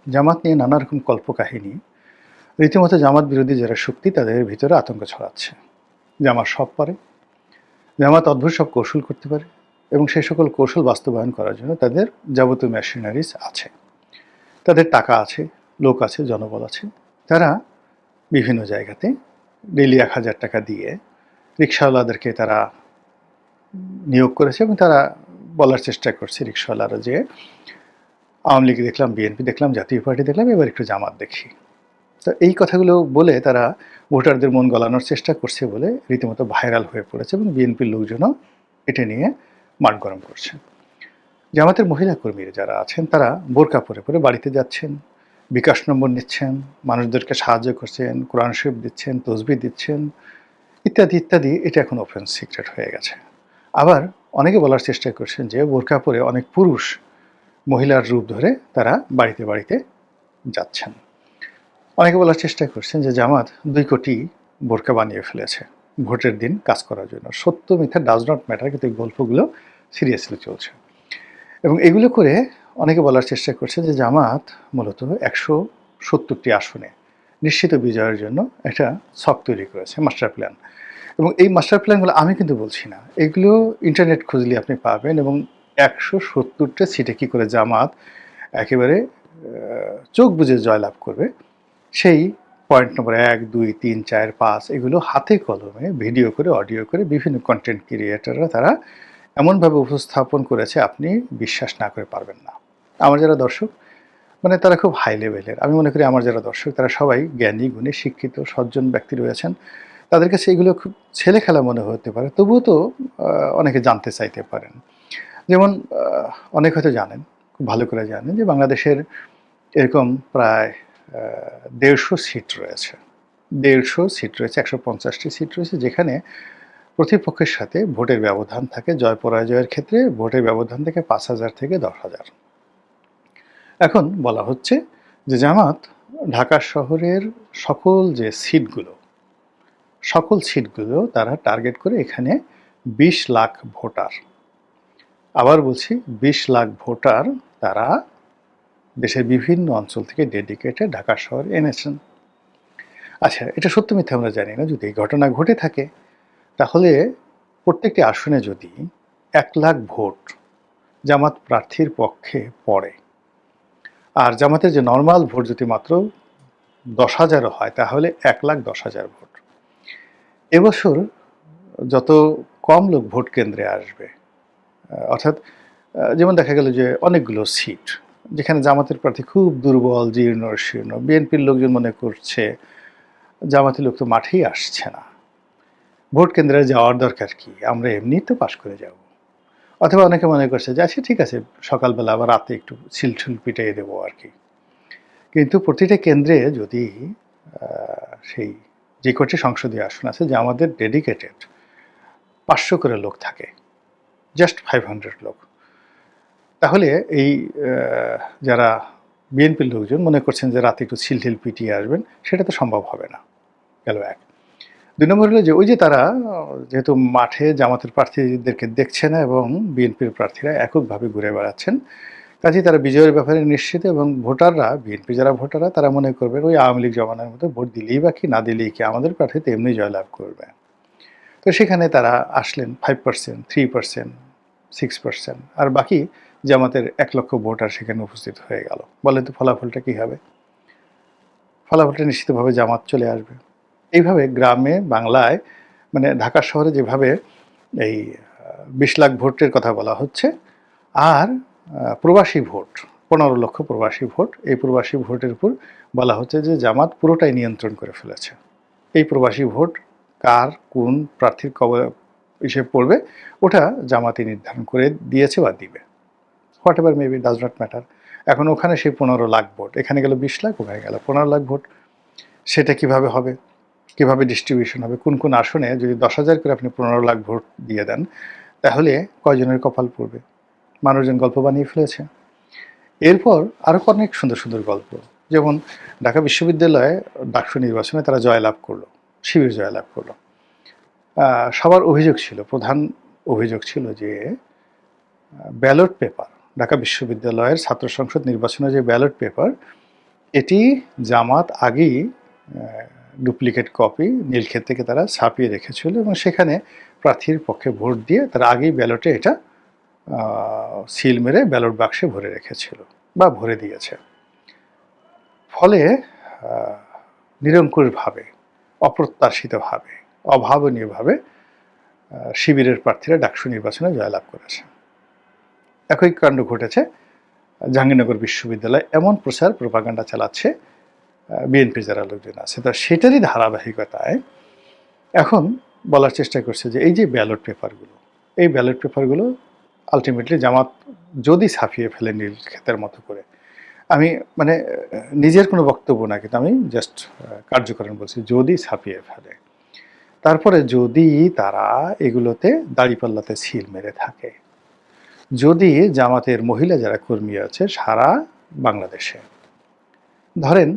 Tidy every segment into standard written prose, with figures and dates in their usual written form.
জামাত নিয়ে নানা রকম কল্পকাহিনী, রীতিমতো জামাত বিরোধী যারা শক্তি তাদের ভিতরে আতঙ্ক ছড়াচ্ছে। জামাত সব পারে, জামাত অদ্ভুত সব কৌশল করতে পারে এবং সেই সকল কৌশল বাস্তবায়ন করার জন্য তাদের যাবতীয় মেশিনারিজ আছে, তাদের টাকা আছে, লোক আছে, জনবল আছে। তারা বিভিন্ন জায়গাতে ডেইলি ১,০০০ টাকা দিয়ে রিকশাওয়ালাদেরকে তারা নিয়োগ করেছে এবং তারা বলার চেষ্টা করছে রিকশাওয়ালারা যে আওয়ামী লীগ দেখলাম, বিএনপি দেখলাম, জাতীয় পার্টি দেখলাম, এবার একটু জামাত দেখি। তো এই কথাগুলো বলে তারা ভোটারদের মন গলানোর চেষ্টা করছে বলে রীতিমতো ভাইরাল হয়ে পড়েছে এবং বিএনপির লোকজনও এটা নিয়ে মাঠ গরম করছে। জামাতের মহিলা কর্মীরা যারা আছেন তারা বোরকা পরে পরে বাড়িতে যাচ্ছেন, বিকাশ নম্বর নিচ্ছেন, মানুষদেরকে সাহায্য করছেন, কোরআন শরীফ দিচ্ছেন, তসবিহ দিচ্ছেন, ইত্যাদি ইত্যাদি। এটা এখন ওপেন সিক্রেট হয়ে গেছে। আবার অনেকে বলার চেষ্টা করছেন যে বোরকা পরে অনেক পুরুষ মহিলার রূপ ধরে তারা বাড়িতে বাড়িতে যাচ্ছেন। অনেকে বলার চেষ্টা করছেন যে জামাত ২ কোটি বোরকা বানিয়ে ফেলেছে ভোটের দিন কাজ করার জন্য। সত্য মিথ্যা ডাজ নট ম্যাটার, কিন্তু এই গল্পগুলো সিরিয়াসলি চলছে। এবং এগুলো করে অনেকে বলার চেষ্টা করছে যে জামাত মূলত ১৭০টি আসনে নিশ্চিত বিজয়ের জন্য একটা ছক তৈরি করেছে, মাস্টার প্ল্যান। এবং এই মাস্টার প্ল্যানগুলো আমি কিন্তু বলছি না, এগুলো ইন্টারনেট খুঁজলে আপনি পাবেন। এবং ১৭০টা সিটে কী করে জামাত একেবারে চোখ বুজে জয়লাভ করবে, সেই পয়েন্ট নম্বর ১, ২, ৩, ৪, ৫ এগুলো হাতে কলমে ভিডিও করে, অডিও করে বিভিন্ন কন্টেন্ট ক্রিয়েটররা তারা এমনভাবে উপস্থাপন করেছে আপনি বিশ্বাস না করে পারবেন না। আমার যারা দর্শক মানে তারা খুব হাই লেভেলের, আমি মনে করি আমার যারা দর্শক তারা সবাই জ্ঞানী, গুণী, শিক্ষিত, সজ্জন ব্যক্তি রয়েছেন। তাদের কাছে এগুলো খুব ছেলে খেলা মনে হতে পারে, তবুও তো অনেকে জানতে চাইতে পারেন। যেমন অনেকে হয়তো জানেন, খুব ভালো করে জানেন যে বাংলাদেশের এরকম প্রায় ১৫০ সিট রয়েছে। ১৫০ সিট রয়েছে, ১৫০টি সিট রয়েছে যেখানে প্রতিপক্ষের সাথে ভোটের ব্যবধান থাকে। জয় পরাজয়ের ক্ষেত্রে ভোটের ব্যবধান থেকে ৫,০০০ থেকে ১০,০০০। এখন বলা হচ্ছে যে জামাত ঢাকা শহরের সকল যে সিটগুলো, সকল সিটগুলো তারা টার্গেট করে এখানে ২০ লাখ ভোটার, আবার বলছি ২০ লাখ ভোটার তারা দেশের বিভিন্ন অঞ্চল থেকে ডেডিকেটেড ঢাকা শহরে এনেছেন। আচ্ছা, এটা সত্য মিথ্যা আমরা জানি না। যদি এই ঘটনা ঘটে থাকে তাহলে প্রত্যেকটি আসনে যদি ১ লাখ ভোট জামাত প্রার্থীর পক্ষে পড়ে, আর জামাতের যে নর্মাল ভোট যদি মাত্র ১০,০০০ও হয় তাহলে ১,১০,০০০ ভোট। এবছর যত কম লোক ভোট কেন্দ্রে আসবে, অর্থাৎ যেমন দেখা গেল যে অনেকগুলো সিট যেখানে জামাতের প্রার্থী খুব দুর্বল, জীর্ণ শীর্ণ, বিএনপির লোকজন মনে করছে জামাতের লোক তো মাঠেই আসছে না, ভোট কেন্দ্রে যাওয়ার দরকার কি, আমরা এমনিই তো পাশ করে যাব। অথবা অনেকে মনে করছে যে আচ্ছা ঠিক আছে, সকালবেলা আবার রাতে একটু ছিলছুল পিটাইয়ে দেবো আর কি। কিন্তু প্রতিটা কেন্দ্রে যদি সেই যে কটি সংসদীয় আসন আছে যে আমাদের ডেডিকেটেড ৫০০ করে লোক থাকে, জাস্ট 500 লোক, তাহলে এই যারা বিএনপির লোকজন মনে করছেন যে রাতে একটু ছিলঠিল পিটিয়ে আসবেন, সেটা তো সম্ভব হবে না। গেল ১। ২ নম্বর হলো যে ওই যে তারা যেহেতু মাঠে জামাতের প্রার্থীদেরকে দেখছে না এবং বিএনপির প্রার্থীরা এককভাবে ঘুরে বেড়াচ্ছেন, কাজেই তারা বিজয়ের ব্যাপারে নিশ্চিত। এবং ভোটাররা, বিএনপি যারা ভোটাররা তারা মনে করবেন ওই আওয়ামী লীগ জমানার মতো ভোট দিলেই বা কি না দিলেই কি, আমাদের প্রার্থী তো এমনি জয়লাভ করবে। তো সেখানে তারা আসলেন 5%, 3%, 6%, আর বাকি জামাতের ১ লক্ষ ভোটার সেখানে উপস্থিত হয়ে গেল। বলেন তো ফলাফলটা কী হবে? ফলাফলটা নিশ্চিতভাবে জামাত চলে আসবে। এইভাবে গ্রামে বাংলায় মানে ঢাকা শহরে যেভাবে এই ২০ লাখ ভোটের কথা বলা হচ্ছে, আর প্রবাসী ভোট ১৫ লক্ষ প্রবাসী ভোট, এই প্রবাসী ভোটের উপর বলা হচ্ছে যে জামাত পুরোটাই নিয়ন্ত্রণ করে ফেলেছে। এই প্রবাসী ভোট কার কোন প্রার্থীর হিসেবে পড়বে ওটা জামাতই নির্ধারণ করে দিয়েছে বা দিবে। What ever maybe, does not matter. এখন ওখানে সেই ১৫ লাখ ভোট, এখানে গেল ২০ লাখ, ওখানে গেল ১৫ লাখ ভোট। সেটা কিভাবে হবে, কিভাবে ডিস্ট্রিবিউশন হবে, কোন কোন আসনে যদি ১০,০০০ করে আপনি ১৫ লাখ ভোট দিয়ে দেন তাহলে কয়জনের কপাল পড়বে? মানুষজন গল্প বানিয়ে ফেলেছে। এরপর আরও অনেক সুন্দর সুন্দর গল্প, যেমন ঢাকা বিশ্ববিদ্যালয়ে ডাকসু নির্বাচনে তারা জয়লাভ করলো, শিবির জয়লাভ করলো। সবার অভিযোগ ছিল, প্রধান অভিযোগ ছিল যে ব্যালট পেপার, ঢাকা বিশ্ববিদ্যালয়ের ছাত্র সংসদ নির্বাচনের যে ব্যালট পেপার, এটি জামাত আগেই ডুপ্লিকেট কপি নীলক্ষেত থেকে তারা ছাপিয়ে রেখেছিল এবং সেখানে প্রার্থীর পক্ষে ভোট দিয়ে তারা আগেই ব্যালটে এটা সিল মেরে ব্যালট বাক্সে ভরে রেখেছিল বা ভরে দিয়েছে। ফলে নিরঙ্কুশভাবে, অপ্রত্যাশিতভাবে, অভাবনীয়ভাবে শিবিরের প্রার্থীরা ডাকসু নির্বাচনে জয়লাভ করেছে। একই কাণ্ড ঘটেছে জাহাঙ্গীরনগর বিশ্ববিদ্যালয়, এমন প্রচার প্রোপাগান্ডা চালাচ্ছে বিএনপির যারা লোকজন আছে। তো সেটারই ধারাবাহিকতায় এখন বলার চেষ্টা করছে যে এই যে ব্যালট পেপারগুলো, এই ব্যালট পেপারগুলো আলটিমেটলি জামাত যদি ছাপিয়ে ফেলে নীলক্ষেতের মতো করে, আমি মানে নিজের কোনো বক্তব্য না, কিন্তু আমি জাস্ট কার্যকরণ বলছি, যদি ছাপিয়ে ফেলে, তারপরে যদি তারা এগুলোতে দাঁড়িপাল্লাতে সিল মেরে থাকে, যদি জামাতের মহিলা যারা কর্মী আছে সারা বাংলাদেশে, ধরেন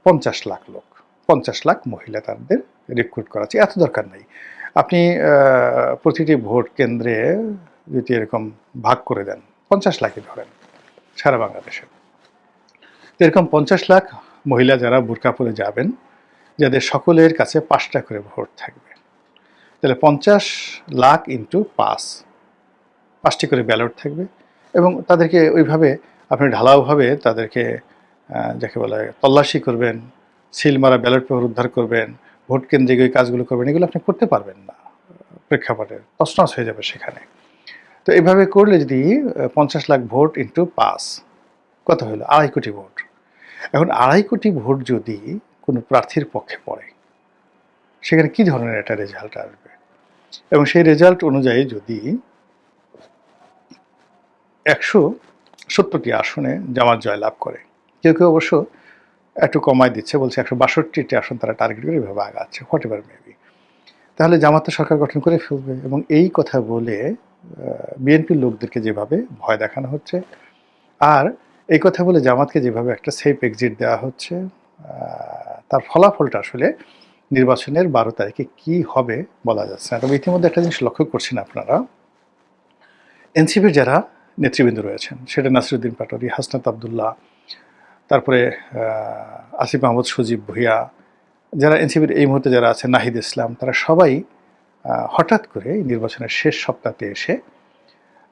50 লাখ লোক, 50 লাখ মহিলা তাদের রিক্রুট করা আছে, এত দরকার নেই। আপনি প্রতিটি ভোট কেন্দ্রে যদি এরকম ভাগ করে দেন, 50 লাখই ধরেন সারা বাংলাদেশে, এরকম 50 লাখ মহিলা যারা বোরকা পরে যাবেন, যাদের সকলের কাছে 5টা করে ভোট থাকবে, তাহলে 50 লাখ ইন্টু 5টি করে ব্যালট থাকবে এবং তাদেরকে ওইভাবে আপনি ঢালাওভাবে তাদেরকে যাকে বলা হয় তল্লাশি করবেন, সিল মারা ব্যালট পেপার উদ্ধার করবেন, ভোট কেন্দ্রে গিয়ে কাজগুলো করবেন, এগুলো আপনি করতে পারবেন না, প্রেক্ষাপটে তছনছ হয়ে যাবে সেখানে। তো এইভাবে করলে যদি 50 লাখ ভোট ইন্টু 5 কত হলো? 2.5 কোটি ভোট। এখন 2.5 কোটি ভোট যদি কোনো প্রার্থীর পক্ষে পড়ে, সেখানে কী ধরনের একটা রেজাল্ট আসবে? এবং সেই রেজাল্ট অনুযায়ী যদি 170টি আসনে জামাত জয়লাভ করে, কেউ কেউ অবশ্য একটু কমায় দিচ্ছে, বলছে 162টি আসন তারা টার্গেট করে এভাবে আগাচ্ছে, হোয়াট এভার মেবি, তাহলে জামাত তো সরকার গঠন করে ফেলবে। এবং এই কথা বলে বিএনপির লোকদেরকে যেভাবে ভয় দেখানো হচ্ছে, আর এই কথা বলে জামাতকে যেভাবে একটা সেফ এক্সিট দেওয়া হচ্ছে, তার ফলাফলটা আসলে নির্বাচনের 12 তারিখে কী হবে বলা যাচ্ছে না। তবে ইতিমধ্যে একটা জিনিস লক্ষ্য করছেন আপনারা, এনসিপির যারা নেতৃবৃন্দ রয়েছেন, সেটা নাসিরুদ্দিন পাটোয়ারি, হাসনাত আবদুল্লাহ, তারপরে আসিফ মাহমুদ, সজীব ভুঁইয়া, যারা এনসিপির এই মুহূর্তে যারা আছেন, নাহিদ ইসলাম, তারা সবাই হঠাৎ করে নির্বাচনের শেষ সপ্তাহে এসে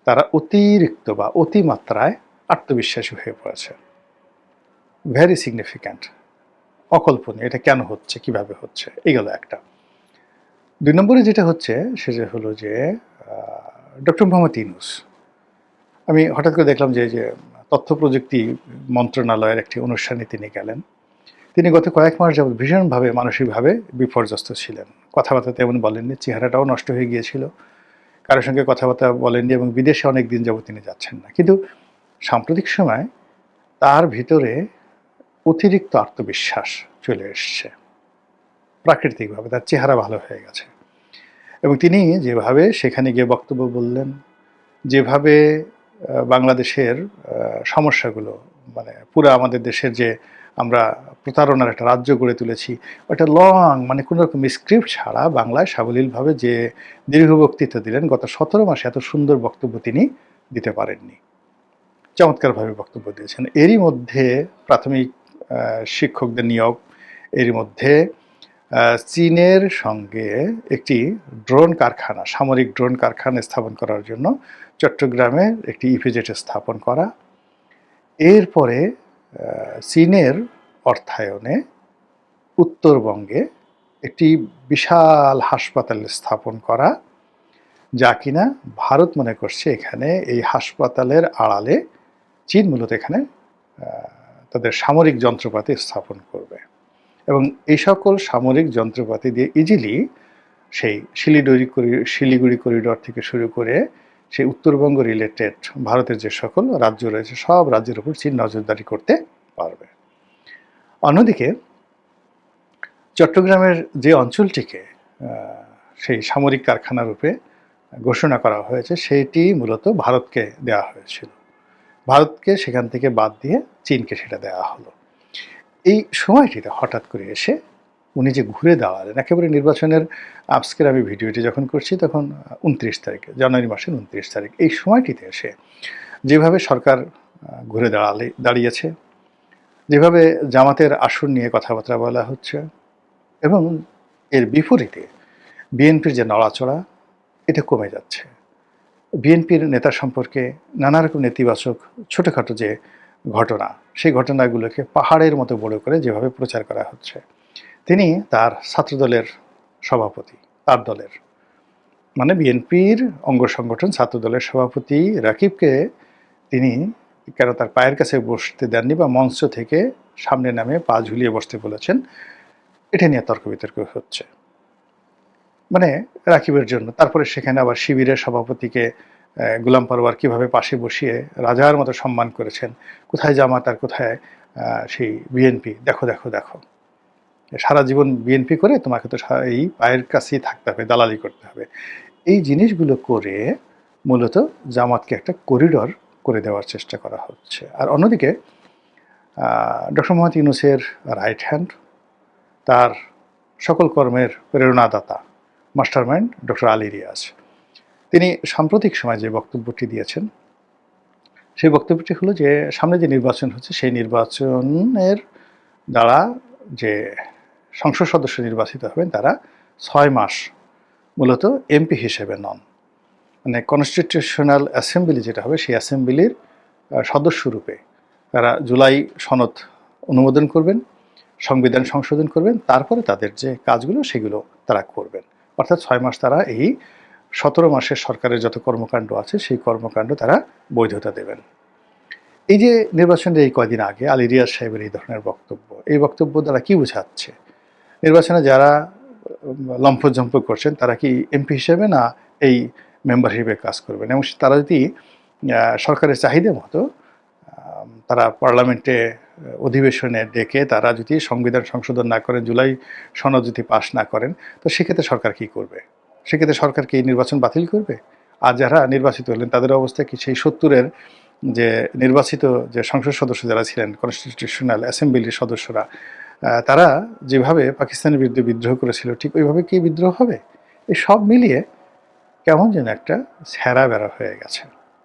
তারা অতিরিক্ত বা অতিমাত্রায় আত্মবিশ্বাসী হয়ে পড়েছে। ভেরি সিগনিফিক্যান্ট, অকল্পনীয়। এটা কেন হচ্ছে, কিভাবে হচ্ছে, এইগুলো একটা। 2 নম্বরে যেটা হচ্ছে সেটা হলো যে ডক্টর মোহাম্মদ ইউনূস, আমি হঠাৎ করে দেখলাম যে তথ্য প্রযুক্তি মন্ত্রণালয়ের একটি অনুষ্ঠানে তিনি গেলেন। তিনি গত কয়েক মাস যাবৎ ভীষণভাবে মানসিকভাবে বিপর্যস্ত ছিলেন। কথাবার্তা তেমন বলেননি, চেহারাটাও নষ্ট হয়ে গিয়েছিল, কারোর সঙ্গে কথাবার্তা বলেননি এবং বিদেশে অনেক দিন যাবৎ তিনি যাচ্ছেন না। কিন্তু সাম্প্রতিক সময় তার ভিতরে অতিরিক্ত আত্মবিশ্বাস চলে এসছে প্রাকৃতিকভাবে, তার চেহারা ভালো হয়ে গেছে এবং তিনি যেভাবে সেখানে গিয়ে বক্তব্য বললেন, যেভাবে বাংলাদেশের সমস্যাগুলো, মানে পুরো আমাদের দেশের যে আমরা প্রতারণার একটা রাজ্য গড়ে তুলেছি, ওটা লং, মানে কোনো রকম স্ক্রিপ্ট ছাড়া বাংলায় সাবলীলভাবে যে দীর্ঘ বক্তৃতা দিলেন, গত 17 মাসে এত সুন্দর বক্তব্য তিনি দিতে পারেননি। চমৎকারভাবে বক্তব্য দিয়েছেন। এরই মধ্যে প্রাথমিক শিক্ষকদের নিয়োগ, এরই মধ্যে চীনের সঙ্গে একটি ড্রোন কারখানা, সামরিক ড্রোন কারখানা স্থাপন করার জন্য চট্টগ্রামে একটি ইপিজেড স্থাপন করা, এরপরে চীনের অর্থায়নে উত্তরবঙ্গে একটি বিশাল হাসপাতাল স্থাপন করা, যা কিনা ভারত মনে করছে এখানে এই হাসপাতালের আড়ালে চীন মূলত এখানে তাদের সামরিক যন্ত্রপাতি স্থাপন করবে এবং এই সকল সামরিক যন্ত্রপাতি দিয়ে ইজিলি সেই শিলিগুড়ি করিডর থেকে শুরু করে সেই উত্তরবঙ্গ রিলেটেড ভারতের যে সকল রাজ্য রয়েছে, সব রাজ্যের উপর চীন নজরদারি করতে পারবে। অন্যদিকে চট্টগ্রামের যে অঞ্চলটিকে সেই সামরিক কারখানা রূপে ঘোষণা করা হয়েছে, সেটি মূলত ভারতকে দেওয়া হয়েছিল। ভারতকে সেখান থেকে বাদ দিয়ে চীনকে সেটা দেওয়া হলো। এই সময়টিতে হঠাৎ করে এসে উনি যে ঘুরে দাঁড়ালেন, একেবারে নির্বাচনের আজকের আমি ভিডিওটি যখন করছি তখন 29 তারিখ, জানুয়ারি মাসের 29 তারিখ, এই সময়টিতে এসে যেভাবে সরকার ঘুরে দাঁড়িয়েছে, যেভাবে জামাতের আসন নিয়ে কথাবার্তা বলা হচ্ছে এবং এর বিপরীতে বিএনপির যে নড়াচড়া এটা কমে যাচ্ছে। বিএনপির নেতা সম্পর্কে নানা রকম নেতিবাচক ছোটোখাটো যে ঘটনা, সেই ঘটনাগুলোকে পাহাড়ের মতো বড় করে যেভাবে প্রচার করা হচ্ছে। তিনি তার ছাত্রদলের সভাপতি, তার দলের মানে বিএনপির অঙ্গ সংগঠন ছাত্রদলের সভাপতি রাকিবকে তিনি কেন তার পায়ের কাছে বসতে দেননি বা মঞ্চ থেকে সামনে নামে পা ঝুলিয়ে বসতে বলেছেন, এটা নিয়ে তর্ক বিতর্ক হচ্ছে। মানে রাকিবের জন্য। তারপরে সেখানে আবার শিবিরের সভাপতিকে গোলাম পরোয়ার কীভাবে পাশে বসিয়ে রাজার মতো সম্মান করেছেন, কোথায় জামাত আর কোথায় সেই বিএনপি, দেখো দেখো দেখো, সারা জীবন বিএনপি করে তোমাকে তো এই পায়ের কাছেই থাকতে হবে, দালালি করতে হবে। এই জিনিসগুলো করে মূলত জামাতকে একটা করিডর করে দেওয়ার চেষ্টা করা হচ্ছে। আর অন্যদিকে ডক্টর মোহাম্মদ ইউনূসের রাইট হ্যান্ড, তার সকল কর্মের প্রেরণাদাতা মাস্টারমাইন্ড ডক্টর আলী রিয়াজ, তিনি সাম্প্রতিক সময় যে বক্তব্যটি দিয়েছেন, সেই বক্তব্যটি হলো যে সামনে যে নির্বাচন হচ্ছে সেই নির্বাচনের দ্বারা যে সংসদ সদস্য নির্বাচিত হবেন তারা 6 মাস মূলত এমপি হিসেবে নন, মানে কনস্টিটিউশনাল অ্যাসেম্বলি যেটা হবে সেই অ্যাসেম্বলির সদস্যরূপে তারা জুলাই সনদ অনুমোদন করবেন, সংবিধান সংশোধন করবেন, তারপরে তাদের যে কাজগুলো সেগুলো তারা করবেন। অর্থাৎ 6 মাস তারা এই 17 মাসের সরকারের যত কর্মকাণ্ড আছে সেই কর্মকাণ্ড তারা বৈধতা দেবেন। এই যে নির্বাচনের এই কয়দিন আগে আলী রিয়াজ সাহেবের এই ধরনের বক্তব্য, এই বক্তব্য দ্বারা কি বোঝাচ্ছে? নির্বাচনে যারা লম্ফঝম্প করছেন তারা কি এমপি হিসেবে না এই মেম্বার হিসেবে কাজ করবেন? এবং তারা যদি সরকারের চাহিদা মতো তারা পার্লামেন্টে অধিবেশনে ডেকে তারা যদি সংবিধান সংশোধন না করেন, জুলাই সনদ যদি পাশ না করেন, তো সেক্ষেত্রে সরকার কি করবে? সেক্ষেত্রে সরকার কি নির্বাচন বাতিল করবে? আর যারা নির্বাচিত হলেন তাদের অবস্থা কি সেই 70-এর যে নির্বাচিত যে সংসদ সদস্য যারা ছিলেন, কনস্টিটিউশনাল অ্যাসেম্বলির সদস্যরা, তারা যেভাবে পাকিস্তানের বিরুদ্ধে বিদ্রোহ করেছিল ঠিক ওইভাবে কি বিদ্রোহ হবে? এই সব মিলিয়ে কেমন যেন একটা ছেঁড়া বেড়া হয়ে গেছে।